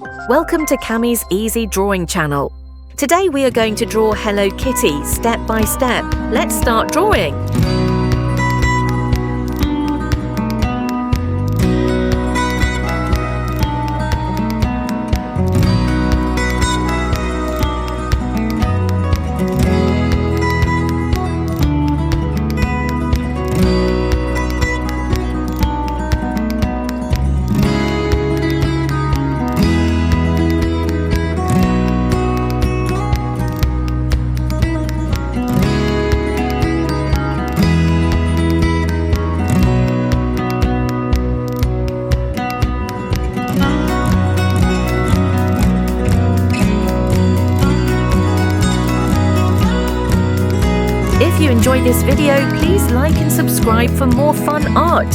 Welcome to Cammie's Easy Drawing channel. Today we are going to draw Hello Kitty step by step. Let's start drawing. If you enjoyed this video, please like and subscribe for more fun art.